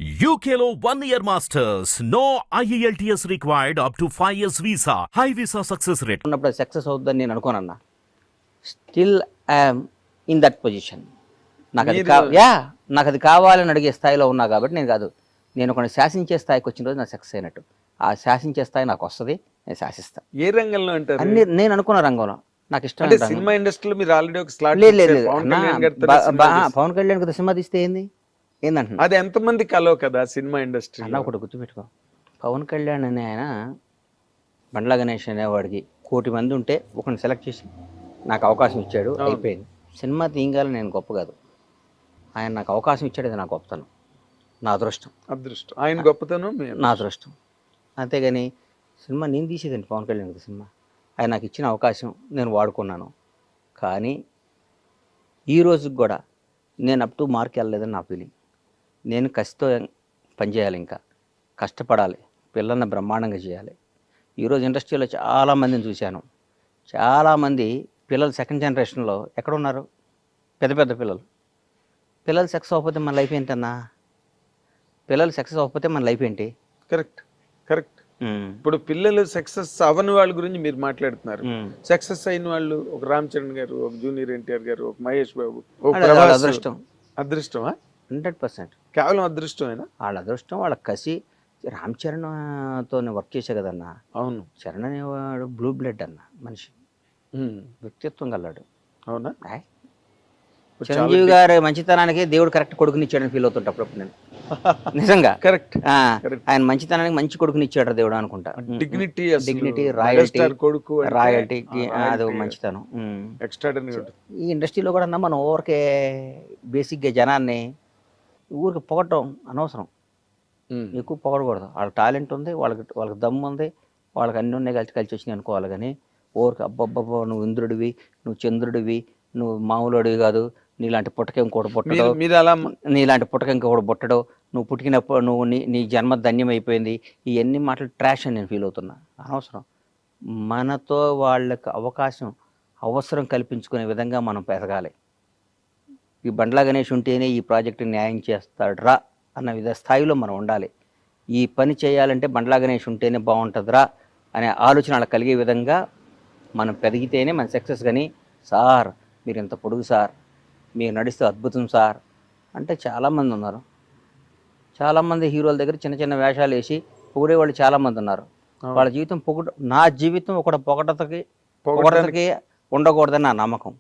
UKLO 1 year masters. No IELTS required up to 5 years visa. High visa success rate. ఉన్నప్పుడు success అవుతుందని నేను అనుకోనన్నా. Still I'm in that position. నాకు అది కావాలని అడిగే స్థాయిలో ఉన్నా కాబట్టి నేను కొన్ని శాసించే స్థాయికి వచ్చిన రోజు నాకు సక్సెస్ అయినట్టు. ఆ శాసించే స్థాయి నాకు వస్తుంది, నేను శాసిస్తా. ఏ రంగంలో అంటారు? అన్ని నేను అనుకున్న రంగంలో నాకు ఇష్టం. సినిమా ఇండస్ట్రీలో మీరు ఆల్రెడీ ఒక స్లాట్ లేదు పవన్ కళ్యాణ్ కదా సినిమా తీస్తే ఏందంటున్నా అది ఎంతమంది కలో కదా సినిమా ఇండస్ట్రీ అన్న. ఒకటి గుర్తుపెట్టుకో, పవన్ కళ్యాణ్ అనే ఆయన బండ్ల గణేష్ అనేవాడికి 1 కోటి మంది ఉంటే ఒకరిని సెలెక్ట్ చేసి నాకు అవకాశం ఇచ్చాడు, అయిపోయింది. సినిమా తీయగాలని నేను గొప్ప కాదు, ఆయన నాకు అవకాశం ఇచ్చాడు, అది నా గొప్పతనం, నా అదృష్టం. ఆయన గొప్పతనం నా అదృష్టం. అంతేగాని సినిమా నేను తీసేదండి పవన్ కళ్యాణ్ కదా సినిమా. ఆయన నాకు ఇచ్చిన అవకాశం నేను వాడుకున్నాను. కానీ ఈ రోజుకి కూడా నేను అప్ టు మార్క్ వెళ్ళలేదని నా ఫీలింగ్. నేను కసితో పనిచేయాలి, ఇంకా కష్టపడాలి, పిల్లల్ని బ్రహ్మాండంగా చేయాలి. ఈరోజు ఇండస్ట్రీలో చాలామందిని చూశాను. చాలామంది పిల్లలు సెకండ్ జనరేషన్లో ఎక్కడున్నారు? పెద్ద పెద్ద పిల్లలు సక్సెస్ అవ్వకపోతే మన లైఫ్ ఏంటన్నా? పిల్లలు సక్సెస్ అవ్వకపోతే మన లైఫ్ ఏంటి? కరెక్ట్. ఇప్పుడు పిల్లలు సక్సెస్ అవ్వని వాళ్ళ గురించి మీరు మాట్లాడుతున్నారు. సక్సెస్ అయిన వాళ్ళు ఒక రామ్ చరణ్ గారు, ఒక జూనియర్ ఎన్టీఆర్ గారు, ఒక మహేష్ బాబు, అదృష్టం. అదృష్టమా? 100%. కేవలం అదృష్టమేనా? వాళ్ళ అదృష్టం, వాళ్ళ కసి. రామ్ చరణ్తో వర్క్ చేసే కదన్నా. అవును. చరణ్ అనేవాడు బ్లూ బ్లడ్ అన్న మనిషి, వ్యక్తిత్వం గల్లాడు. అవునా? చిరంజీవి గారి మంచితనానికి దేవుడు కరెక్ట్ కొడుకునిచ్చాడని ఫీల్ అవుతుంటప్పుడు నేను నిజంగా. కరెక్ట్. ఆయన మంచితనానికి మంచి కొడుకునిచ్చాడు దేవుడు అనుకుంటా. డిగ్నిటీ, రాయల్టీకి అది మంచితనం. ఈ ఇండస్ట్రీలో కూడా అన్నా మనం ఊరికే బేసిక్గా జనాన్ని ఊరికి పొగటం అనవసరం, ఎక్కువ పొగడకూడదు. వాళ్ళకి టాలెంట్ ఉంది, వాళ్ళకి దమ్ము ఉంది, వాళ్ళకి అన్నీ ఉన్నాయి, కలిసి వచ్చినాయి అనుకోవాలి. కానీ ఊరికి అబ్బబ్బబ్బో నువ్వు ఇంద్రుడివి, నువ్వు చంద్రుడివి, నువ్వు మామూలుడివి కాదు, నీలాంటి పుట్టక ఇంకోటి పుట్టడు, నీలాంటి పుట్టక ఇంకొకటి పుట్టడు, నువ్వు పుట్టినప్పుడు నీ జన్మ ధన్యం అయిపోయింది, ఇవన్నీ మాటలు ట్రాష్ అని నేను ఫీల్ అవుతున్నా. అనవసరం. మనతో వాళ్ళకి అవసరం కల్పించుకునే విధంగా మనం పెరగాలి. ఈ బండ్ల గణేష్ ఉంటేనే ఈ ప్రాజెక్టు న్యాయం చేస్తాడ్రా అన్న స్థాయిలో మనం ఉండాలి. ఈ పని చేయాలంటే బండ్ల గణేష్ ఉంటేనే బాగుంటుందిరా అనే ఆలోచన వాళ్ళకి కలిగే విధంగా మనం పెరిగితేనే మన సక్సెస్. కానీ సార్ మీరు ఇంత పొడుగు సార్, మీరు నడిస్తే అద్భుతం సార్ అంటే చాలామంది ఉన్నారు. చాలామంది హీరోల దగ్గర చిన్న చిన్న వేషాలు వేసి పొగిడేవాళ్ళు చాలామంది ఉన్నారు. వాళ్ళ జీవితం నా జీవితం ఒకటి పొగడతకి ఉండకూడదని నా నమ్మకం.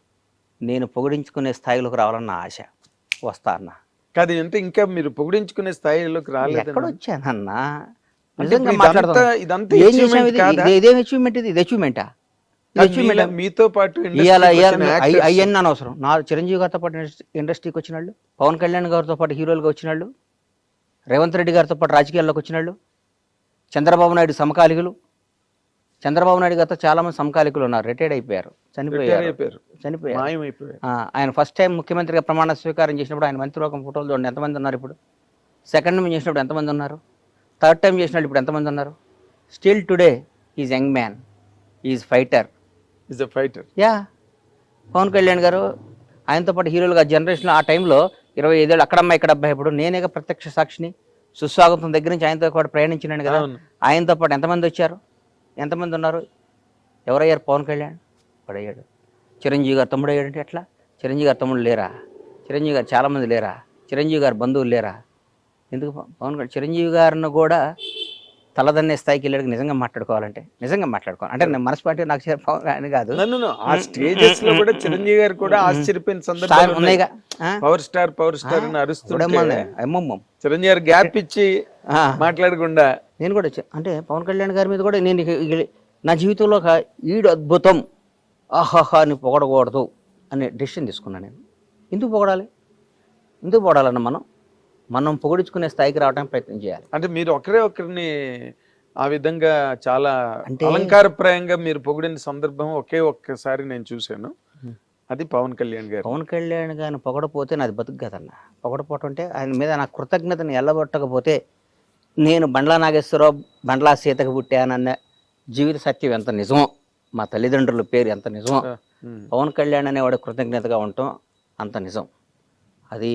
నేను పొగిడించుకునే స్థాయిలోకి రావాలని నా ఆశ. వస్తా అన్న కాదు అంటే ఇంకా మీరు పొగిడించుకునే స్థాయిలోకి రాలేదు. ఎక్కడ వచ్చానన్నా? నిజంగా మాట్లాడతాం. ఇదేం అచీవ్మెంట్? ఇది అచీవ్మెంటా? మీతో పాటు అవన్నీ అనవసరం. నా చిరంజీవి గారితో పాటు ఇండస్ట్రీకి వచ్చిన వాళ్ళు, పవన్ కళ్యాణ్ గారితో పాటు హీరోలుగా వచ్చిన వాళ్ళు, రేవంత్ రెడ్డి గారితో పాటు రాజకీయాల్లోకి వచ్చిన వాళ్ళు, చంద్రబాబు నాయుడు సమకాలికులు. చంద్రబాబు నాయుడు గారితో చాలామంది సమకాలికులు ఉన్నారు, రిటైర్డ్ అయిపోయారు, చనిపోయారు. ఆయన ఫస్ట్ టైం ముఖ్యమంత్రిగా ప్రమాణ స్వీకారం చేసినప్పుడు ఆయన మంత్రివర్గం ఫోటోలు చూడండి ఎంతమంది ఉన్నారు. ఇప్పుడు సెకండ్ టైం చేసినప్పుడు ఎంతమంది ఉన్నారు, థర్డ్ టైం చేసినప్పుడు ఇప్పుడు ఎంతమంది ఉన్నారు. Still today is young man, is fighter. Pawan Kalyan గారు ఆయనతో పాటు హీరోలుగా జనరేషన్ ఆ టైంలో 25 ఏళ్ళు అక్కడమ్మ ఇక్కడ అబ్బాయి. ఇప్పుడు నేనేగా ప్రత్యక్ష సాక్షిని. సుస్వాగతం దగ్గర నుంచి ఆయనతో పాటు ప్రయాణించినాను కదా. ఆయనతో పాటు ఎంతమంది వచ్చారు, ఎంతమంది ఉన్నారు? ఎవరయ్యారు? పవన్ కళ్యాణ్ పడయ్యాడు. చిరంజీవి గారు తమ్ముడు అయ్యాడంటే ఎట్లా? చిరంజీవి గారు తమ్ముడు లేరా? చిరంజీవి గారు చాలామంది లేరా? చిరంజీవి గారు బంధువులు లేరా? ఎందుకు పవన్ కళ్యాణ్ చిరంజీవి గారిని కూడా తలదన్నే స్థాయికి వెళ్ళాడు. నిజంగా మాట్లాడుకోవాలి అంటే నేను మనస్పాటి నాకు అని కాదు. ఆ స్టేజెస్ లో కూడా చిరంజీవి గారు కూడా ఆశ్చర్యపోయిన సందర్భాలు ఉన్నాయిగా. పవర్ స్టార్ అని అరుస్తుంటే చిరంజీవి గారు గ్యాప్ ఇచ్చి మాట్లాడకుండా నేను కూడా అంటే పవన్ కళ్యాణ్ గారి మీద కూడా నేను నా జీవితంలో ఈడు అద్భుతం, ఆహాహా అని పొగడకూడదు అనే డెసిషన్ తీసుకున్నాను నేను. ఎందుకు పొగడాలన్న మనం పొగిడించుకునే స్థాయికి రావడానికి ప్రయత్నం చేయాలి. అంటే మీరు ఒకరిని ఆ విధంగా చాలా అలంకారప్రాయంగా మీరు పొగిడిన సందర్భం ఒక్కసారి నేను చూశాను. అది పవన్ కళ్యాణ్ గారిని పొగడపోతే నాది బతుకు కదన్న. పొగడపోవటం అంటే ఆయన మీద నా కృతజ్ఞతను ఎల్లబొట్టకపోతే నేను బండ్లా నాగేశ్వరరావు బండ్లా సీతకు పుట్టానన్న జీవిత సత్యం ఎంత నిజమో, మా తల్లిదండ్రుల పేరు ఎంత నిజమో, పవన్ కళ్యాణ్ అనేవాడు కృతజ్ఞతగా ఉండటం అంత నిజం. అది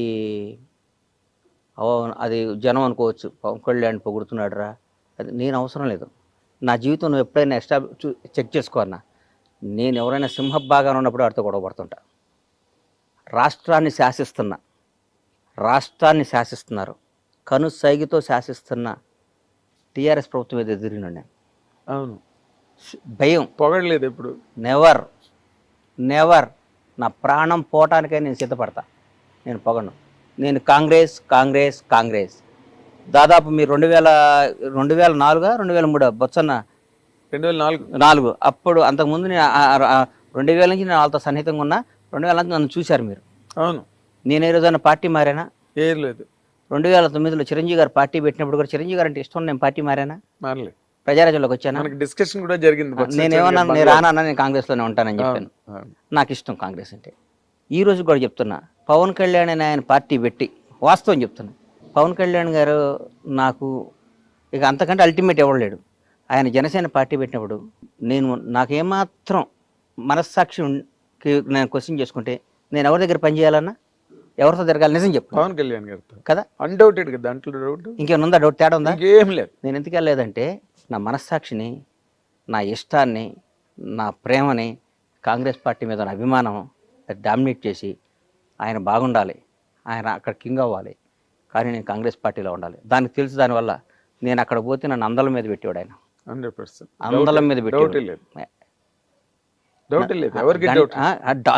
అది జనం అనుకోవచ్చు, పవన్ కళ్యాణ్ పొగుడుతున్నాడు రా, అది నేను అవసరం లేదు. నా జీవితం నువ్వు ఎప్పుడైనా చెక్ చేసుకో అన్న. నేను ఎవరైనా సింహభాగాన ఉన్నప్పుడు వాడితో గొడవ పడుతుంటా. రాష్ట్రాన్ని శాసిస్తున్నారు, కనుసైగితో శాసిస్తున్న టీఆర్ఎస్ ప్రభుత్వం మీద ఎదిరినాడు నేను. అవును, భయం పొగడలేదు ఎప్పుడు, నెవర్. నా ప్రాణం పోవటానికే నేను సిద్ధపడతా, నేను పొగను. నేను కాంగ్రెస్ దాదాపు మీరు 2004 2003 బొత్సన్న 2004 అప్పుడు. అంతకుముందు నేను 2000 నుంచి నేను వాళ్ళతో సన్నిహితంగా ఉన్నా. 2000 నుంచి నన్ను చూశారు మీరు. అవును, నేను ఏ రోజైనా పార్టీ మారానా? ఏం లేదు. 2009లో చిరంజీవి గారు పార్టీ పెట్టినప్పుడు కూడా చిరంజీవి గారు అంటే ఇష్టం, నేను పార్టీ మారానా? మారలేదు. ప్రజారాజ్యంలోకి వచ్చానా? డిస్కషన్ కూడా జరిగింది. నేనేమన్నా నేను రానన్నా, నేను కాంగ్రెస్లోనే ఉంటానని చెప్పాను. నాకు ఇష్టం కాంగ్రెస్ అంటే. ఈ రోజు కూడా చెప్తున్నా, పవన్ కళ్యాణ్ అని ఆయన పార్టీ పెట్టి వాస్తవం చెప్తున్నా, పవన్ కళ్యాణ్ గారు నాకు ఇక అంతకంటే అల్టిమేట్ ఎవరు లేడు. ఆయన జనసేన పార్టీ పెట్టినప్పుడు నాకేమాత్రం మనస్సాక్షికి నేను క్వశ్చన్ చేసుకుంటే నేను ఎవరి దగ్గర పనిచేయాలన్నా, ఎవరితో తిరగాలి? నిజం చెప్పు. పవన్ కళ్యాణ్ గారితో కదా, అన్డౌటెడ్ కదా, దాంట్లో డౌట్ ఇంకేమైనా ఉందా? డౌట్ తేడా ఉందా? ఏం లేదు. నేను ఎందుకు వెళ్ళలేదంటే నా మనస్సాక్షిని, నా ఇష్టాన్ని, నా ప్రేమని, కాంగ్రెస్ పార్టీ మీద నా అభిమానం డామినేట్ చేసి ఆయన బాగుండాలి, ఆయన అక్కడ కింగ్ అవ్వాలి, కానీ నేను కాంగ్రెస్ పార్టీలో ఉండాలి. దానికి తెలుసు. దానివల్ల నేను అక్కడ పోతే నన్ను అందల మీద పెట్టేవాడు ఆయన. 100% అందలం మీద పెట్టేవాడు,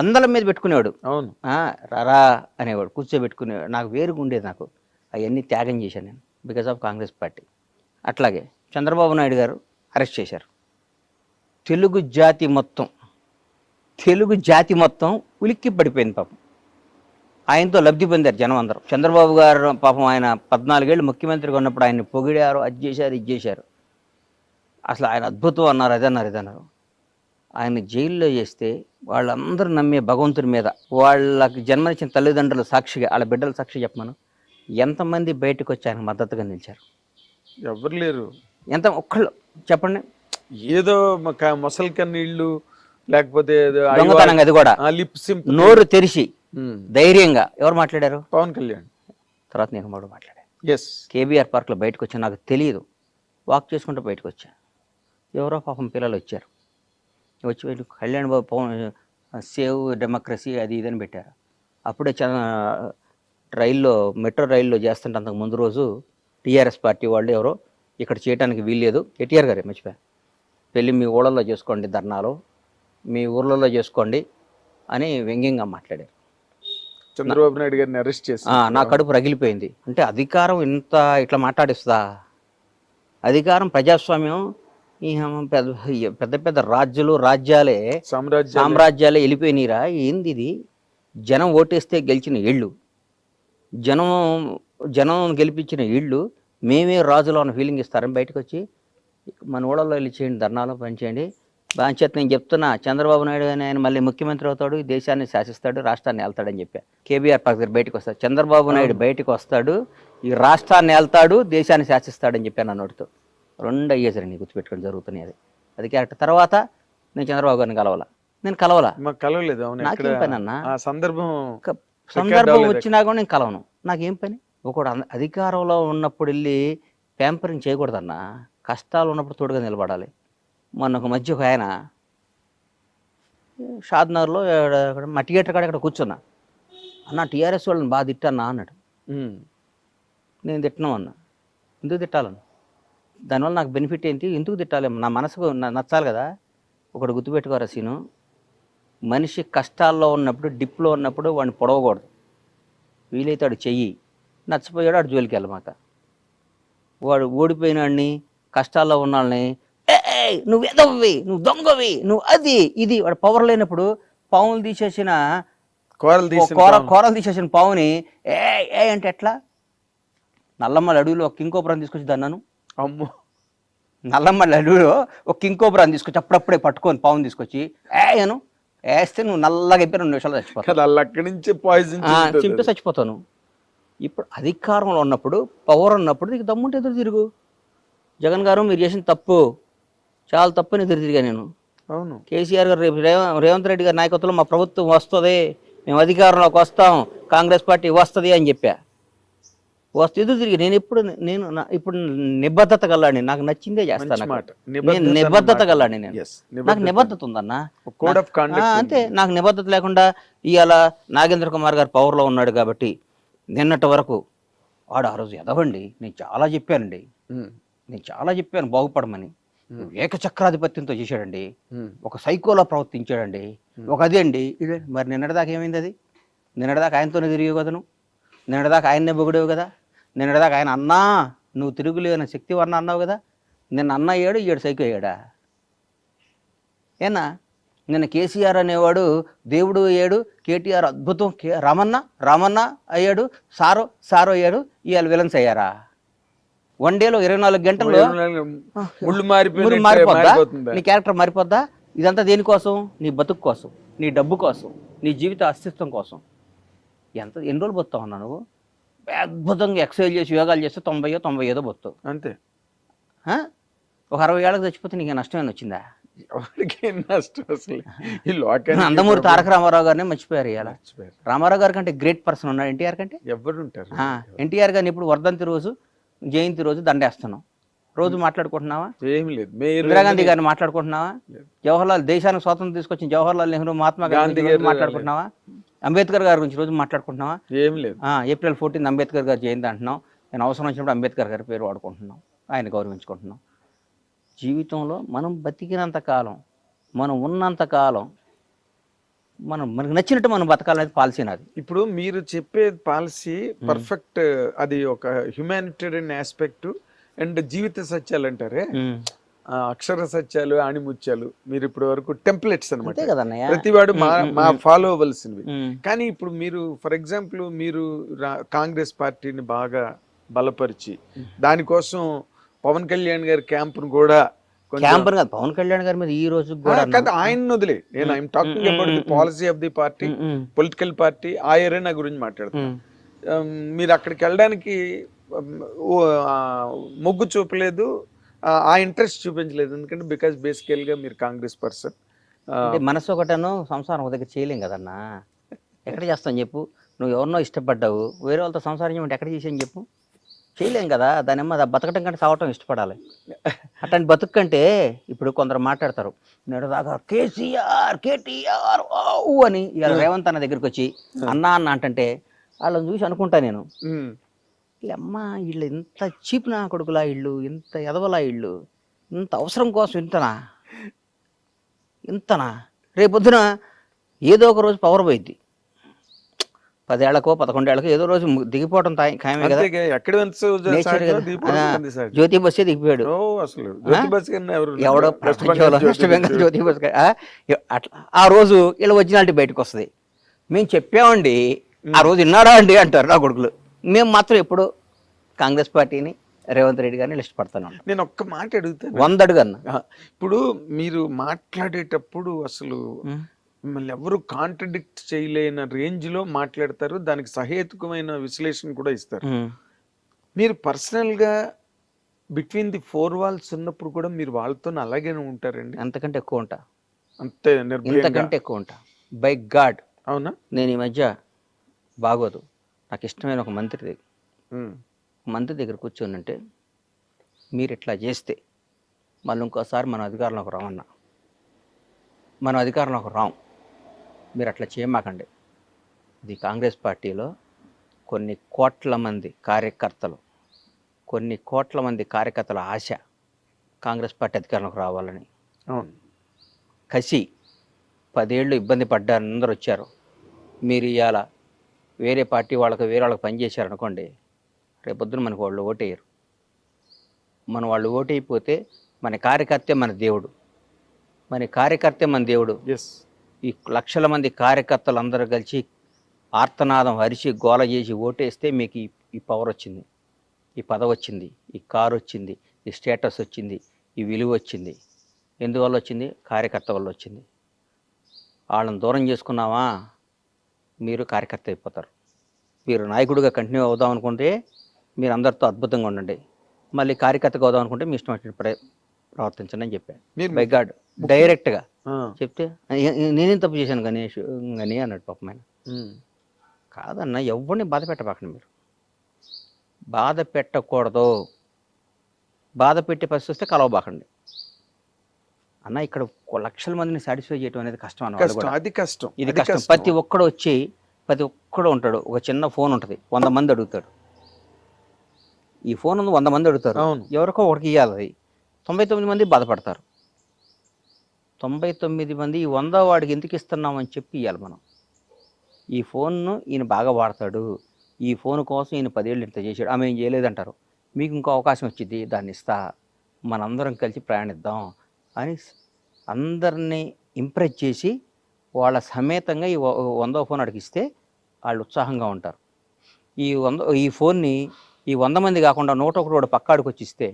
అందలం మీద పెట్టుకునేవాడు. అవును, రారా అనేవాడు, కూర్చోబెట్టుకునేవాడు. నాకు వేరుగా ఉండేది. నాకు అవన్నీ త్యాగం చేశాను నేను బికాజ్ ఆఫ్ కాంగ్రెస్ పార్టీ. అట్లాగే చంద్రబాబు నాయుడు గారు అరెస్ట్ చేశారు. తెలుగు జాతి మొత్తం ఉలిక్కి పడిపోయింది పాపం. ఆయనతో లబ్ధి పొందారు జనం అందరూ. చంద్రబాబు గారు పాపం ఆయన 14 ఏళ్ళు ముఖ్యమంత్రిగా ఉన్నప్పుడు ఆయన్ని పొగిడారు, అది చేశారు, ఇది చేశారు. అసలు ఆయన అద్భుతం అన్నారు, ఇదన్నారు. ఆయన జైల్లో చేస్తే వాళ్ళందరూ నమ్మే భగవంతుడి మీద, వాళ్ళకి జన్మనిచ్చిన తల్లిదండ్రుల సాక్షిగా, వాళ్ళ బిడ్డల సాక్షి చెప్పమను, ఎంతమంది బయటకు వచ్చి ఆయనకు మద్దతుగా నిలిచారు? ఎవరు లేరు. ఒక్కళ్ళు చెప్పండి. ఏదో మొసలి కన్నీళ్ళు, లేకపోతే దొంగతనంగా, అది కూడా నోరు తెరిచి ధైర్యంగా ఎవరు మాట్లాడారు? పవన్ కళ్యాణ్. తర్వాత నేను మాట్లాడాను. ఎస్, కేబీఆర్ పార్క్లో బయటకు వచ్చా, నాకు తెలియదు, వాక్ చేసుకుంటూ బయటకు వచ్చా. ఎవరో పాపం పిల్లలు వచ్చారు, వచ్చి కళ్యాణ్ బాబు పవన్ సేవ్ డెమోక్రసీ అది ఇదని పెట్టారు. అప్పుడే మెట్రో రైల్లో చేస్తుంటే అంతకు ముందు రోజు టీఆర్ఎస్ పార్టీ వాళ్ళు ఎవరో ఇక్కడ చేయడానికి వీల్లేదు, కేటీఆర్ గారే మర్చిపోయా, వెళ్ళి మీ ఊళ్ళల్లో చేసుకోండి, ధర్నాలు మీ ఊర్లలో చేసుకోండి అని వ్యంగ్యంగా మాట్లాడారు. చంద్రబాబు నాయుడు గారిని అరెస్ట్ చేసి నా కడుపు రగిలిపోయింది. అంటే అధికారం ఇట్లా మాట్లాడిస్తుందా? అధికారం, ప్రజాస్వామ్యం, పెద్ద పెద్ద రాజ్యాలే సామ్రాజ్యాలే వెళ్ళిపోయినరా? ఏంది ఇది? జనం ఓటేస్తే గెలిచిన ఇళ్ళు, జనం గెలిపించిన ఇళ్ళు, మేమే రాజులో ఉన్న ఫీలింగ్ ఇస్తారని బయటకు వచ్చి మన ఊళ్ళల్లో వెళ్ళి చేయండి, ధర్నాలో పనిచేయండి. బాంచేత నేను చెప్తున్నా, చంద్రబాబు నాయుడు అని ఆయన మళ్ళీ ముఖ్యమంత్రి అవుతాడు, దేశాన్ని శాసిస్తాడు, రాష్ట్రాన్ని వెళ్తాడని చెప్పా. కేబీఆర్ పార్క్ దగ్గర బయటకు వస్తాడు, చంద్రబాబు నాయుడు బయటకు వస్తాడు, ఈ రాష్ట్రాన్ని వెళ్తాడు, దేశాన్ని శాసిస్తాడని చెప్పాను నా నోటితో. 2 అయ్యేసరి గుర్తుపెట్టుకొని జరుగుతున్నాయి. అది కరెక్ట్. తర్వాత నేను చంద్రబాబు గారిని కలవలా, కలవలేదు. నాకేం పని అన్న? సందర్భం వచ్చినా కూడా నేను కలవను, నాకేం పని? ఒకడు అధికారంలో ఉన్నప్పుడు వెళ్ళి ప్యాంపరింగ్ చేయకూడదన్నా, కష్టాలు ఉన్నప్పుడు తోడుగా నిలబడాలి. మొన్న ఒక మధ్య ఒక ఆయన షాద్నగర్లో మా థియేటర్ కాడ ఇక్కడ కూర్చున్నా, అన్న టీఆర్ఎస్ వాళ్ళని బాగా తిట్టన్నా అన్నాడు. నేను తిట్టను అన్నా. ఎందుకు తిట్టాలను? దానివల్ల నాకు బెనిఫిట్ ఏంటి? ఎందుకు తిట్టాలి? నా మనసుకు నచ్చాలి కదా. ఒకటి గుర్తుపెట్టుకోరా సీను, మనిషి కష్టాల్లో ఉన్నప్పుడు, డిప్లో ఉన్నప్పుడు వాడిని పొడవకూడదు. వీలైతే వాడు చెయ్యి, నచ్చిపోయాడు వాడు జోలికి వెళ్ళమాక. వాడు ఓడిపోయిన వాడిని, కష్టాల్లో ఉన్న వాళ్ళని నువ్వు ఎదవ్వి, నువ్వు దొంగవి, నువ్వు అది ఇది, వాడు పవర్ లేనప్పుడు పావులు తీసేసిన కూరలు తీసేసిన పావుని ఏ అంటే ఎట్లా? నల్లమ్మల అడవిలో ఒక కింకోపురం తీసుకొచ్చి దన్నాను. అమ్మో, నల్లమ్మల అడవిలో ఒక కింకోపురం తీసుకొచ్చి అప్పుడప్పుడే పట్టుకొని పావుని తీసుకొచ్చి అను వేస్తే నువ్వు నల్లగా అయిపోయి 2 నిమిషాలు చచ్చిపోతావు. అక్కడి నుంచి పాయిజన్ చింపి చచ్చిపోతాను. ఇప్పుడు అధికారంలో ఉన్నప్పుడు, పవర్ ఉన్నప్పుడు నీకు దమ్ముంటే ఎదురు తిరుగు. జగన్ గారు మీరు చేసిన తప్పు, చాలా తప్పని ఎదురు తిరిగా నేను. అవును, కేసీఆర్ గారు రేపు రేవంత్ రెడ్డి గారి నాయకత్వంలో మా ప్రభుత్వం వస్తుంది, మేము అధికారంలోకి వస్తాం, కాంగ్రెస్ పార్టీ వస్తుంది అని చెప్పా. వస్తు ఎదురు తిరిగి నేను ఇప్పుడు నిబద్ధత గల్లాడిని, నాకు నచ్చిందే చేస్తాను. మంచి మాట. నేను నిబద్ధత గల్లాడిని, నేను Yes, నాకు నిబద్ధత ఉందన్న. Code of conduct. అంతే, నాకు నిబద్ధత లేకుండా ఇవాళ నాగేంద్ర కుమార్ గారు పవర్లో ఉన్నాడు కాబట్టి నిన్నటి వరకు వాడు ఆ రోజు ఎదవండి. నేను చాలా చెప్పానండి, నేను చాలా చెప్పాను బాగుపడమని. ఏకచక్రాధిపత్యంతో చేశాడండి, ఒక సైకోలా ప్రవర్తించాడండి, ఒక అదే అండి ఇదే. మరి నిన్నటిదాకా ఏమైంది? అది నిన్నటిదాకా ఆయనతోనే తిరిగి కదా, నువ్వు నిన్నటిదాకా ఆయన్నే పొగిడేవు కదా, నిన్నటిదాకా ఆయన అన్నా నువ్వు తిరుగులేని శక్తి వర్ణ అన్నావు కదా. నిన్న అన్న అయ్యాడు, ఈడు సైకో అయ్యాడా? ఏనా నిన్న కేసీఆర్ అనేవాడు దేవుడు అయ్యాడు, కేటీఆర్ అద్భుతం, రామన్న అయ్యాడు, సారో అయ్యాడు, ఇవాళ విలన్స్ అయ్యారా? వన్ డేలో 24 గంటల్లో మారిపోద్దా? నీ క్యారెక్టర్ మారిపోద్దా? ఇదంతా దేనికోసం? నీ బతుకు కోసం, నీ డబ్బు కోసం, నీ జీవిత అస్తిత్వం కోసం. ఎన్ని రోజులు బతుకుతావు అన్నా నువ్వు? అద్భుతంగా ఎక్సర్సైజ్ చేసి యోగాలు చేస్తే 90 బతుకుతావు అంతే. ఒక 60 ఏళ్ళకి చచ్చిపోతే నీకు నష్టమేనా వచ్చిందా? నందమూరి తారక రామారావు గారిని మర్చిపోయారు. ఇలా రామారావు గారి కంటే గ్రేట్ పర్సన్ ఉన్నాడు ఎన్టీఆర్ కంటే. ఎవరు ఉంటారు? ఎన్టీఆర్ గారిని ఇప్పుడు వర్ధంతి రోజు, జయంతి రోజు దండేస్తున్నాం. రోజు మాట్లాడుకుంటున్నావా? ఏం లేదు. ఇందిరాగాంధీ గారిని మాట్లాడుకుంటున్నావా? జవహర్లాల్, దేశానికి స్వాతంత్రం తీసుకొచ్చిన జవహర్లాల్ నెహ్రూ, మహాత్మా గాంధీ గారిని మాట్లాడుకుంటున్నావా? అంబేద్కర్ గారి గురించి రోజు మాట్లాడుకుంటున్నావా? ఏం లేదు. ఏప్రిల్ 14 అంబేద్కర్ గారి జయంతి అంటున్నాం. నేను అవసరం వచ్చినప్పుడు అంబేద్కర్ గారి పేరు వాడుకుంటున్నాం, ఆయన గౌరవించుకుంటున్నాం. జీవితంలో మనం బతికినంత కాలం, మనం ఉన్నంత కాలం మనకు నచ్చినట్టు మనం బతకాలనేది పాలసీ నాది. ఇప్పుడు మీరు చెప్పే పాలసీ పర్ఫెక్ట్. అది ఒక హ్యుమానిటేరియన్ ఆస్పెక్ట్ అండ్ జీవిత సత్యాలు అంటారే, అక్షర సత్యాలు, ఆణిముత్యాలు. మీరు ఇప్పుడు వరకు టెంప్లెట్స్ అనమాట, ప్రతివాడు మా ఫాలో అవ్వాల్సినవి. కానీ ఇప్పుడు మీరు ఫర్ ఎగ్జాంపుల్ మీరు కాంగ్రెస్ పార్టీని బాగా బలపరిచి దానికోసం పవన్ కళ్యాణ్ గారి క్యాంపును కూడా, పవన్ కళ్యాణ్ గారి మీద ఈ రోజు ఆయన వదిలే, నేను I'm talking about the policy of the party, political party, ఆ ఏరియా గురించి మాట్లాడుతున్నాను. మీరు అక్కడికి వెళ్ళడానికి మొగ్గు చూపలేదు, ఆ ఇంట్రెస్ట్ చూపించలేదు. ఎందుకంటే బికాస్ బేసికల్ గా మీరు కాంగ్రెస్ పర్సన్. మనసు ఒకటను, సంసారం ఒక దగ్గర చేయలేం కదన్నా. ఎక్కడ చేస్తాను చెప్పు? నువ్వు ఎవరినో ఇష్టపడ్డావు, వేరే వాళ్ళతో సంసారం చేయమంటే ఎక్కడ చేసాను చెప్పు? చేయలేం కదా. దానిమ్మ బతకటం కంటే సావటం ఇష్టపడాలి. అట్లాంటి బతుకు కంటే ఇప్పుడు కొందరు మాట్లాడతారు, నేడు దాకా కేటీఆర్ అని, ఇవాళ రేవంత్ అన్న దగ్గరికి వచ్చి అన్న అంటే వాళ్ళని చూసి అనుకుంటా నేను, అమ్మా వీళ్ళు ఇంత చీప్ నా కొడుకులా, ఇళ్ళు ఇంత ఎదవలా, ఇళ్ళు ఇంత అవసరం కోసం ఇంతనా? రేపొద్దున ఏదో ఒక రోజు పవర్ పోయిద్ది. 10 ఏళ్లకో 11 ఏళ్లకో ఏదో రోజు దిగిపోవడం ఖాయమే కదా. జ్యోతి బస్సే దిగిపోయాడు. ఎవడో ప్రపంచంలో వెస్ట్ బెంగాల్ జ్యోతి బస్ అట్లా ఆ రోజు ఇలా ఒరిజినాలిటీ బయటకు వస్తుంది. మేము చెప్పామండి, ఆ రోజు విన్నాడా అండి అంటారు నా కొడుకులు. మేము మాత్రం ఎప్పుడు కాంగ్రెస్ పార్టీని, రేవంత్ రెడ్డి గారిని ఇష్టపడతాను. నేను ఒక్క మాట అడుగుతాను, 100 అడుగన్నా. ఇప్పుడు మీరు మాట్లాడేటప్పుడు అసలు మిమ్మల్ని ఎవరు కాంట్రడిక్ట్ చేయలేని రేంజ్ లో మాట్లాడతారు, దానికి సహేతుకమైన విశ్లేషణ కూడా ఇస్తారు. మీరు పర్సనల్ గా బిట్వీన్ ది 4 walls ఉన్నప్పుడు కూడా మీరు వాళ్ళతో అలాగే ఉంటారండి? అంతకంటే ఎక్కువ ఉంటా, అంతే, ఇంతకంటే ఎక్కువ ఉంటా. By God. అవునా? నేను ఈ మధ్య బాగోదు, నాకు ఇష్టమైన ఒక మంత్రి దగ్గర కూర్చొని అంటే, మీరు ఇట్లా చేస్తే మళ్ళీ ఇంకోసారి మనం అధికారంలోకి రామన్నా, మనం అధికారంలోకి రాం, మీరు అట్లా చేయమాకండి. ఇది కాంగ్రెస్ పార్టీలో కొన్ని కోట్ల మంది కార్యకర్తల ఆశ కాంగ్రెస్ పార్టీ అధికారంలోకి రావాలని. కసి 10 ఏళ్ళు ఇబ్బంది పడ్డారు, అందరూ వచ్చారు. మీరు ఇవాళ వేరే పార్టీ వేరే వాళ్ళకి పనిచేశారనుకోండి, రేపొద్దున మనకు వాళ్ళు ఓటేయరు. వాళ్ళు ఓటైపోతే మన కార్యకర్తే మన దేవుడు. ఈ లక్షల మంది కార్యకర్తలు అందరూ కలిసి ఆర్తనాదం హరిచి గోల చేసి ఓటేస్తే మీకు ఈ పవర్ వచ్చింది, ఈ పదవి వచ్చింది, ఈ కారు వచ్చింది, ఈ స్టేటస్ వచ్చింది, ఈ విలువ వచ్చింది. ఎందువల్ల వచ్చింది? కార్యకర్త వల్ల వచ్చింది. వాళ్ళని దూరం చేసుకున్నావా, మీరు కార్యకర్త అయిపోతారు. మీరు నాయకుడిగా కంటిన్యూ అవుదాం అనుకుంటే మీరు అందరితో అద్భుతంగా ఉండండి, మళ్ళీ కార్యకర్తగా అవుదాం అనుకుంటే మీ ఇష్టం వచ్చిన ప్రవర్తించండి అని చెప్పాను. బై గాడ్ డైరెక్ట్గా చెప్తే నేనేం తప్పు చేశాను గణేష్ అన్నాడు పాపం ఆయన. కాదన్న, ఎవరిని బాధ పెట్టబాకండి మీరు. బాధ పెట్టకూడదు, బాధ పెట్టే పరిస్థితి వస్తే కలవబాకండి అన్న. ఇక్కడ లక్షల మందిని సాటిస్ఫై చేయడం అనేది కష్టం అన్న. కష్టం, అది కష్టం, ఇది కష్టం. ప్రతి ఒక్కడు వచ్చి ప్రతి ఒక్కడు ఉంటాడు, ఒక చిన్న ఫోన్ ఉంటుంది, 100 మంది అడుగుతాడు. ఈ ఫోన్ ఉంది, 100 మంది అడుగుతారు, ఎవరికో ఒకరికి ఇవ్వాలి. అది 99 మంది బాధపడతారు. 99 మంది ఈ 100 వాడికి ఎందుకు ఇస్తున్నామని చెప్పి ఇవ్వాలి మనం. ఈ ఫోన్ను ఈయన బాగా వాడతాడు, ఈ ఫోన్ కోసం ఈయన 10 ఏళ్ళు ఇంత చేశాడు, ఆమె ఏం చేయలేదంటారు. మీకు ఇంకో అవకాశం వచ్చింది, దాన్ని ఇస్తా, మనందరం కలిసి ప్రయాణిద్దాం అని అందరినీ ఇంప్రెస్ చేసి వాళ్ళ సమేతంగా ఈ 100వ ఫోన్ అడిగిస్తే వాళ్ళు ఉత్సాహంగా ఉంటారు. ఈ ఫోన్ని ఈ 100 మంది కాకుండా 101 వాడు పక్కాడికి వచ్చి ఇస్తే,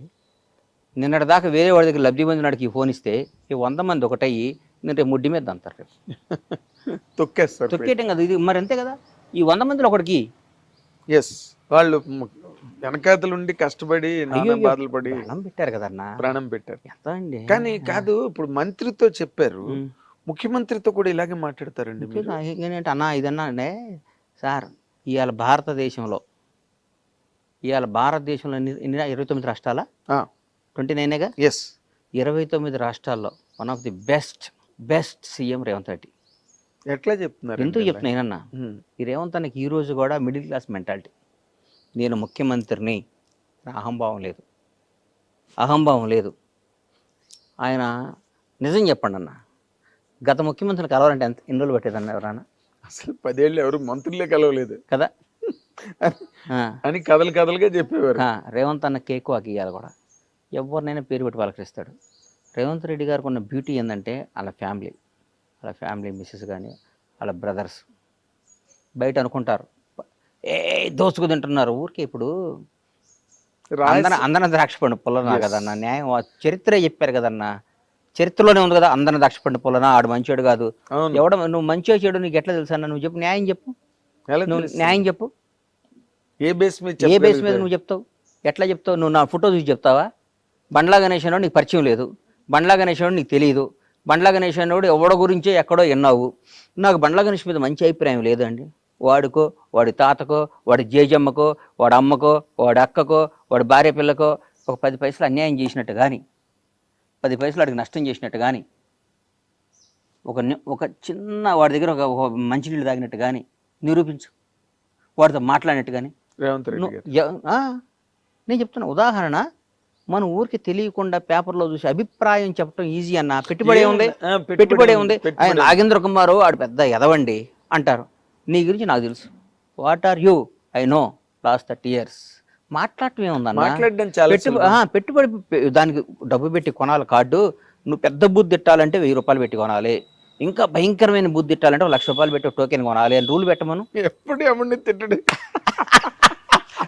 నిన్నటిదాకా వేరే వాడి దగ్గర లబ్ధి పొందినాడికి ఈ ఫోన్ ఇస్తే ఈ 100 మంది ఒకటయ్యి నేను రేపు ముడ్డి మీద దంతారు. తొక్కేస్తారు, తొక్కేయటం కదా ఇది. మరి అంతే కదా, ఈ 100 మందిలో ఒకటికి ఎస్ వాళ్ళు వెనకాతలుండి కష్టపడి నానా బాధలు పడి ప్రాణం పెట్టారు కదన్న, ప్రాణం పెట్టారు. ఎంత అండి. కానీ కాదు, ఇప్పుడు మంత్రితో చెప్పారు, ముఖ్యమంత్రితో కూడా ఇలాగే మాట్లాడతారండి మీరు. ఏంటంటే అన్న ఇదన్నా అంటే సార్, ఇవాళ భారతదేశంలో ఎన్ని 29 రాష్ట్రాల 29గా? ఎస్, 29 రాష్ట్రాల్లో one of the best CM Revanth Reddy. ఎట్లా చెప్తున్నారు? ఎందుకు చెప్తున్నానన్నా, ఈ రేవంత్ అన్నకి ఈ రోజు కూడా మిడిల్ క్లాస్ మెంటాలిటీ. నేను ముఖ్యమంత్రిని, అహంభావం లేదు. ఆయన నిజం చెప్పండి అన్న, గత ముఖ్యమంత్రిని కలవాలంటే ఎన్ని రోజులు పట్టేదన్న ఎవరన్నా? అసలు 10 ఏళ్ళు ఎవరు మంత్రులే కలవలేదు కదా అని కథలుగా చెప్పేవారు. రేవంత్ అన్న కేక్ వాకి ఇవ్వాలి కూడా, ఎవరినైనా పేరు పెట్టి పలకరిస్తాడు. రేవంత్ రెడ్డి గారికి ఉన్న బ్యూటీ ఏంటంటే వాళ్ళ ఫ్యామిలీ మిస్సెస్ కానీ వాళ్ళ బ్రదర్స్ బయట అనుకుంటారు దోచుకు తింటున్నారు ఊరికే. ఇప్పుడు అందరిని ద్రాక్ష పండు పొలనా కదన్నా, న్యాయం చరిత్రే చెప్పారు కదన్నా, చరిత్రలోనే ఉంది కదా, అందరిని ద్రాక్ష పండు పొలనా, ఆడు మంచివాడు కాదు. నువ్వు మంచిగా చెడు నీకు ఎట్లా తెలుసా? నువ్వు చెప్పు, న్యాయం చెప్పు, న్యాయం చెప్పు. ఏ బేస్ మీద నువ్వు చెప్తావు? ఎట్లా చెప్తావు? నువ్వు నా ఫోటో చూసి చెప్తావా? బండ్లా గణేష్ అన్నాడు నీకు పరిచయం లేదు, బండ్లా గణేష్ అన్నాడు నీకు తెలియదు, బండ్లా గణేష్ అన్నాడు ఎవడో గురించే ఎక్కడో విన్నావు. నాకు బండ్లా గణేష్ మీద మంచి అభిప్రాయం లేదండి. వాడికో, వాడి తాతకో, వాడి జేజమ్మకో, వాడి అమ్మకో, వాడి అక్కకో, వాడి భార్య పిల్లకో ఒక 10 పైసలు అన్యాయం చేసినట్టు కానీ, 10 పైసలు వాడికి నష్టం చేసినట్టు కానీ, ఒక చిన్న వాడి దగ్గర ఒక మంచినీళ్ళు తాగినట్టు కానీ నిరూపించు, వాడితో మాట్లాడినట్టు కానీ. నేను చెప్తున్నా ఉదాహరణ, మన ఊరికి తెలియకుండా పేపర్లో చూసి అభిప్రాయం చెప్పడం ఈజీ అన్న. పెట్టుబడి ఉంది. ఆయన నాగేంద్ర కుమారు ఆడు పెద్ద ఎదవండి అంటారు. నీ గురించి నాకు తెలుసు. What are you? I know last 30 years. మాట్లాడటం ఏముందన్న? పెట్టుబడి దానికి డబ్బు పెట్టి కొనాలి కార్డు. నువ్వు పెద్ద బూత్ తిట్టాలంటే 1000 రూపాయలు పెట్టి కొనాలి, ఇంకా భయంకరమైన బూత్ తిట్టాలంటే 1,00,000 రూపాయలు పెట్టి టోకెన్ కొనాలి అని రూల్ పెట్టమను. ఎప్పుడు ఎవరిని తిట్టడు,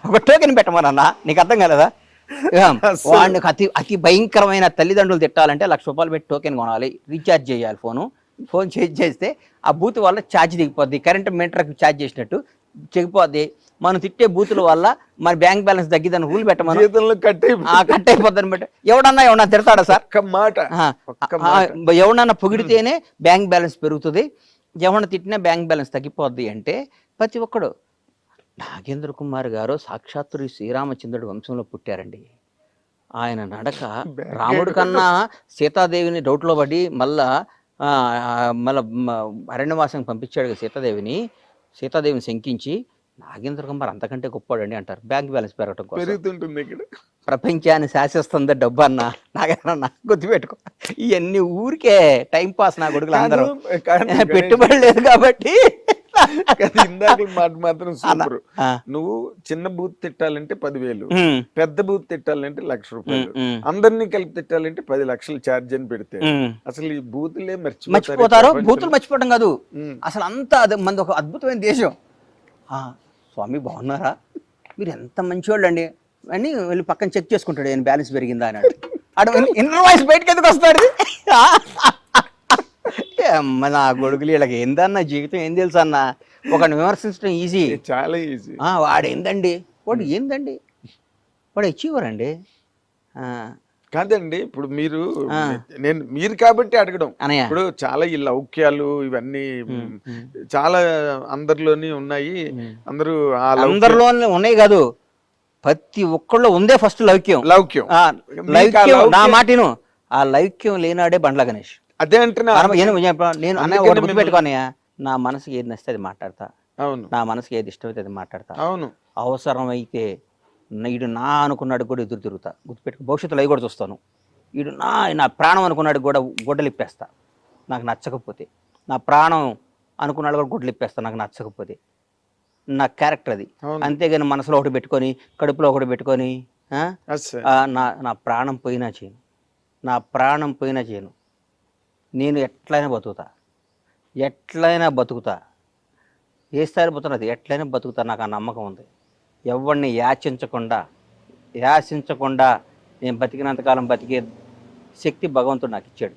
ఒక టోకెన్ పెట్టమనన్నా. నీకు అర్థం కాలేదా? వాడిని అతి భయంకరమైన తల్లిదండ్రులు తిట్టాలంటే 1,00,000 రూపాయలు పెట్టి టోకెన్ కొనాలి, రీఛార్జ్ చేయాలి. ఫోన్ చేస్తే ఆ బూత్ వల్ల ఛార్జ్ దిగిపోద్ది, కరెంట్ మీటర్కి ఛార్జ్ చేసినట్టు చెగిపోద్ది. మనం తిట్టే బూతుల వల్ల మన బ్యాంక్ బ్యాలెన్స్ తగ్గిదని రూల్ పెట్టమని, కట్ అయిపోద్దని బట్టి. ఎవడన్నా తిడతాడా సార్? ఎవడన్నా పొగిడితేనే బ్యాంక్ బ్యాలెన్స్ పెరుగుతుంది, ఎవడన్నా తిట్టినా బ్యాంక్ బ్యాలెన్స్ తగ్గిపోద్ది అంటే ప్రతి ఒక్కడు. నాగేంద్ర కుమార్ గారు సాక్షాత్తు శ్రీరామచంద్రుడి వంశంలో పుట్టారండి. ఆయన నడక రాముడి కన్నా సీతాదేవిని డౌట్లో పడి మళ్ళా అరణ్యవాసం పంపించాడు సీతాదేవిని శంకించి. నాగేంద్ర కుమార్ అంతకంటే గొప్పవాడండి అంటారు. బ్యాంక్ బ్యాలెన్స్ పెరగటం కోసం ప్రపంచాన్ని శాసిస్తుంది డబ్బు అన్న. నాగేంద్ర గుర్తుపెట్టుకో, ఇవన్నీ ఊరికే టైం పాస్. నా కొడుకులు అందరూ పెట్టుబడి లేదు కాబట్టి. ఇందాక మాట మాత్రం సూపర్. నువ్వు చిన్న బూత్ తిట్టాలంటే 10,000, పెద్ద బూత్ తిట్టాలంటే 1,00,000 రూపాయలు, అందరినీ కలిపి తిట్టాలంటే 10 లక్షలు ఛార్జ్ అని పెడితే అసలు ఈ బూతులే మర్చిపోతారు. బూతులు మర్చిపోవడం కాదు అసలు, అంతా మనది ఒక అద్భుతమైన దేశం. స్వామి బాగున్నారా, మీరు ఎంత మంచివాళ్ళు అండి అని వెళ్ళి పక్కన చెక్ చేసుకుంటాడు, నేను బ్యాలెన్స్ పెరిగిందా అని. ఇన్నర్ వాయిస్ బయటకి ఎందుకు వస్తాడు? నా గొడుగులు వీళ్ళకి ఏందన్న జీవితం ఏం తెలుసు అన్న. ఒకటి విమర్శించడం ఈజీ, చాలా ఈజీ. వాడు ఏందండి, వాడు అచీవర్ అండి. కాదండి, ఇప్పుడు మీరు కాబట్టి అడగడం. ఇప్పుడు చాలా ఈ లౌక్యాలు ఇవన్నీ చాలా అందరిలోని ఉన్నాయి. అందరిలోనే ఉన్నాయి కాదు, ప్రతి ఒక్కళ్ళు ఉందే ఫస్ట్ లౌక్యం. లౌక్యం ఆ, మీకు ఆ లౌక్యం నా లౌక్యం- మాటిను, ఆ లౌక్యం లేనాడే బండ్ల గణేష్. అదే అంటున్నా. నేను నేను అన్న అందుకనే ఒకటి గుర్తుపెట్టుకోనయ్యా, నా మనసుకి ఏది నచ్చితే అది మాట్లాడతా, అవును నా మనసుకి ఏది ఇష్టమైతే అది మాట్లాడతా. అవును అవసరమైతే వీడు నా అనుకున్నాడు కూడా ఎదురు తిరుగుతా. గుర్తుపెట్టుకో, భవిష్యత్తులో అవి కూడా చూస్తాను. వీడు నా ప్రాణం అనుకున్నాడు కూడా గొడ్డలిప్పేస్తా నాకు నచ్చకపోతే. నా ప్రాణం అనుకున్నాడు కూడా గొడ్డలిప్పేస్తా నాకు నచ్చకపోతే. నా క్యారెక్టర్ అది. అవును. అంతేగాని మనసులో ఒకటి పెట్టుకొని కడుపులో ఒకటి పెట్టుకొని అస్సలు. నా ప్రాణం పోయినా చేయను, నా ప్రాణం పోయినా చేయను. నేను ఎట్లయినా బతుకుతా, ఎట్లయినా బతుకుతా. ఏ స్థాయిలో బతుకున్నది ఎట్లయినా బతుకుతా. నాకు ఆ నమ్మకం ఉంది. ఎవరిని యాచించకుండా నేను బతికినంతకాలం బతికే శక్తి భగవంతుడు నాకు ఇచ్చాడు.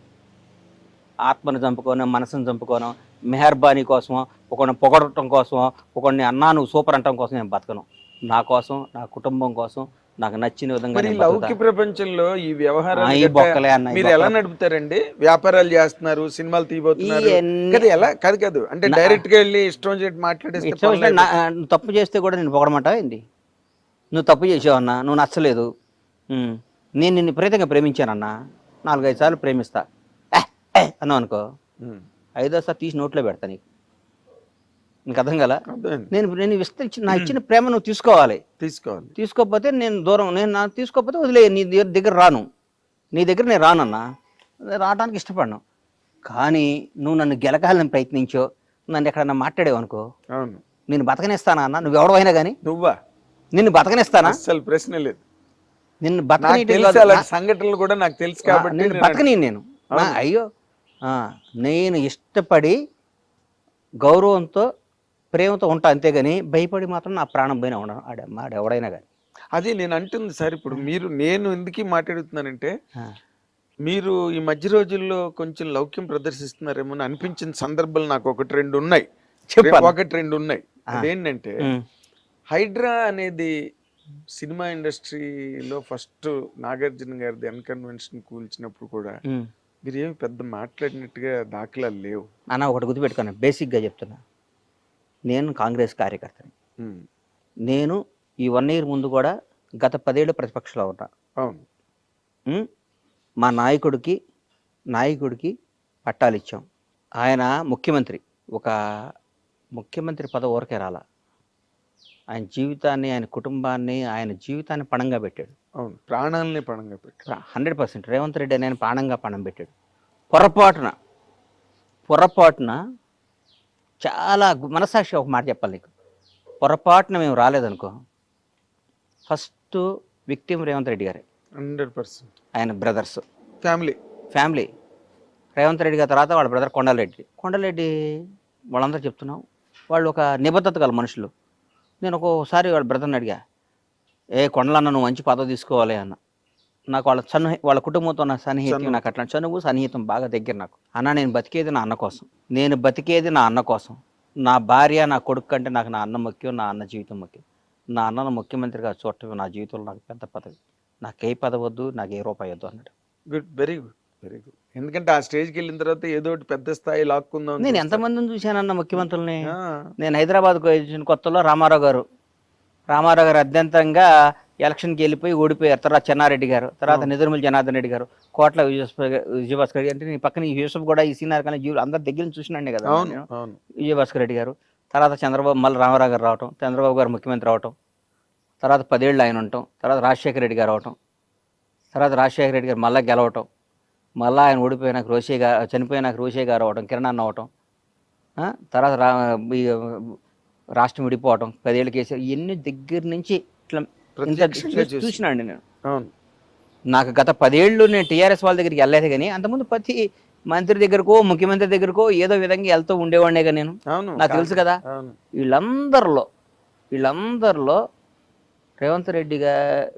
ఆత్మను చంపుకోను, మనసును చంపుకోను, మెహర్బానీ కోసమో, ఒకరిని పొగడటం కోసమో, ఒకరిని అన్నా నువ్వు సూపర్ అంటం కోసం నేను బతకను. నా కోసం, నా కుటుంబం కోసం, నాకు నచ్చిన విధంగా మరి నేను బతుకుతా. లౌకిక ప్రపంచంలో ఈ వ్యవహారాలు ఈ గట్రా బొక్కలే అన్న, ఈ మీరు ఎలా బొక్కలు. నడుపుతారండి? వ్యాపారాలు చేస్తున్నారు, సినిమాలు తీయబోతున్నారు ఇవన్నీ- కదా, ఎలా కాదు అంటే డైరెక్ట్ గా వెళ్ళి ఇష్టం వచ్చి మాట్లాడేస్తే ఇష్టం వచ్చినట్టు నువ్వు తప్పు చేస్తే కూడా నేను పొగడమంటావా ఏంటి? నువ్వు తప్పు చేసావన్నా, నువ్వు నచ్చలేదు, నేను నిన్ను విపరీతంగా ప్రేమించానన్నా, 4-5 సార్లు ప్రేమిస్తా అన్నావు అనుకో, ఉమ్. 5వ సారి తీసి నోట్లో పెడతా నీకు. నీకు అర్థం కదా? అర్థమైంది. నేను నా ఇచ్చిన ప్రేమ నువ్వు తీసుకోవాలి. తీసుకోవాలి. తీసుకోకపోతే నేను దూరం, తీసుకోకపోతే వదిలే, నీ దగ్గర రాను, నీ దగ్గర నేను రానన్నా, రావడానికి ఇష్టపడను. కానీ నువ్వు నన్ను గెలకాలని ప్రయత్నించో, నన్ను ఎక్కడన్నా మాట్లాడేవు అనుకో, అవును. నేను బతకనిస్తానా అన్న? నువ్వు ఎవడవైనా కానీ నువ్వా? నిన్ను బతకనిస్తానా? అసలు ప్రశ్న లేదు. నిన్ను నాకు బతకని తెలుసు, అలాంటి సంఘటనలు కూడా నాకు తెలుసు కాబట్టి నేను నేను బతకని నేను అయ్యో నేను ఇష్టపడి గౌరవంతో ప్రేమతో ఉంటా, అంతేగాని భయపడి మాత్రం నా ప్రాణం పోయినా ఉండను ఎవడైనా కానీ. అది నేను అంటుంది సార్. ఇప్పుడు నేను ఎందుకు మాట్లాడుతున్నానంటే, మీరు ఈ మధ్య రోజుల్లో కొంచెం లౌక్యం ప్రదర్శిస్తున్నారేమో అని అనిపించిన సందర్భాలు నాకు 1-2 ఉన్నాయి. చెప్పాలి. 1-2 ఉన్నాయి. అదేంటంటే, హైడ్రా అనేది సినిమా ఇండస్ట్రీలో ఫస్ట్ నాగార్జున గారిది అన్కన్వెన్షన్ కూల్చినప్పుడు కూడా మీరు ఏమి పెద్ద మాట్లాడినట్టుగా దాఖలాలు లేవు. అన్న ఒకటి గుర్తుపెట్టుకున్నా, బేసిక్గా చెప్తున్నా, నేను కాంగ్రెస్ కార్యకర్తని. నేను ఈ 1 year ముందు కూడా గత 10 ఏళ్ళు ప్రతిపక్షంలో ఉన్నా. అవును. మా నాయకుడికి పట్టాలు ఇచ్చాం. ఆయన ముఖ్యమంత్రి, ఒక ముఖ్యమంత్రి పదవి ఊరకే రాలా. ఆయన జీవితాన్ని, ఆయన కుటుంబాన్ని, ఆయన జీవితాన్ని పణంగా పెట్టాడు. అవును, ప్రాణాలని పణంగా పెట్టాడు. 100% రేవంత్ రెడ్డి అని ప్రాణంగా పణం పెట్టాడు. పొరపాటున చాలా మనసాక్షి ఒక మాట చెప్పాలి నీకు, పొరపాటున మేము రాలేదనుకో, ఫస్ట్ విక్టిమ్ రేవంత్ రెడ్డి గారే. 100%. ఆయన బ్రదర్స్ ఫ్యామిలీ. రేవంత్ రెడ్డి గారి తర్వాత వాళ్ళ బ్రదర్ కొండలరెడ్డి వాళ్ళందరూ చెప్తున్నాం, వాళ్ళు ఒక నిబద్ధత గల మనుషులు. నేను ఒక్కోసారి వాళ్ళ బ్రదర్ని అడిగా, కొండలన్న నువ్వు మంచి పదవి తీసుకోవాలి అన్న. నాకు వాళ్ళ కుటుంబంతో ఉన్న సన్నిహితం, నాకు అట్లా చనువు సన్నిహితం బాగా దగ్గర. నాకు అన్న, నేను బతికేది నా అన్న కోసం, నా భార్య నా కొడుకు కంటే నాకు నా అన్న ముఖ్యం, నా అన్న జీవితం ముఖ్యం. నా అన్నను ముఖ్యమంత్రిగా చూడటం నా జీవితంలో నాకు పెద్ద పదవి. నాకు ఏ పదవి వద్దు, నాకు ఏ రూపాయి వద్దు అన్నాడు. Good, very good. ఎందుకంటే ఆ స్టేజ్కి వెళ్ళిన తర్వాత ఏదో ఒకటి పెద్ద స్థాయి లాక్కుందాం. నేను ఎంతమందిని చూశానన్న ముఖ్యమంత్రుల్ని. నేను హైదరాబాద్కు వచ్చిన కొత్తలో రామారావు గారు అత్యంతంగా ఎలక్షన్కి వెళ్ళిపోయి ఓడిపోయారు. తర్వాత చెన్నారెడ్డి గారు, తర్వాత నిజర్మల్ జనార్దన్ రెడ్డి గారు, కోట్ల విజయభాస్కర్ రెడ్డి, అంటే నీ పక్కన యూసఫ్ కూడా ఈ సీనియర్ కానీ అందరి దగ్గర నుంచి చూసినండి కదా విజయభాస్కర్ రెడ్డి గారు. తర్వాత చంద్రబాబు, మళ్ళీ రామారావు గారు రావటం, చంద్రబాబు గారు ముఖ్యమంత్రి అవటం, తర్వాత 10 ఏళ్ళు ఆయన ఉండటం, తర్వాత రాజశేఖర రెడ్డి గారు అవటం, తర్వాత రాజశేఖర రెడ్డి గారు మళ్ళీ గెలవటం, మళ్ళీ ఆయన ఓడిపోయినాక చనిపోయినాక రోషే గారు అవటం, కిరణ్ అన్న అవటం, తర్వాత రాష్ట్రం విడిపోవటం, 10 ఏళ్ళు కేసీఆర్, ఇవన్నీ దగ్గర నుంచి ఇట్లా చూసినాండి నేను. నాకు గత 10 ఏళ్ళు నేను టీఆర్ఎస్ వాళ్ళ దగ్గరికి వెళ్ళలేదు, కానీ అంతకుముందు ప్రతి మంత్రి దగ్గరకో ముఖ్యమంత్రి దగ్గరకో ఏదో విధంగా వెళ్తూ ఉండేవాడినే కదా నేను. నాకు తెలుసు కదా. వీళ్ళందరిలో Revanth Reddy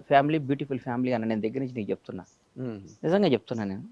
family beautiful family అని నేను దగ్గర నుంచి నీకు చెప్తున్నా, నిజంగా చెప్తున్నా నేను.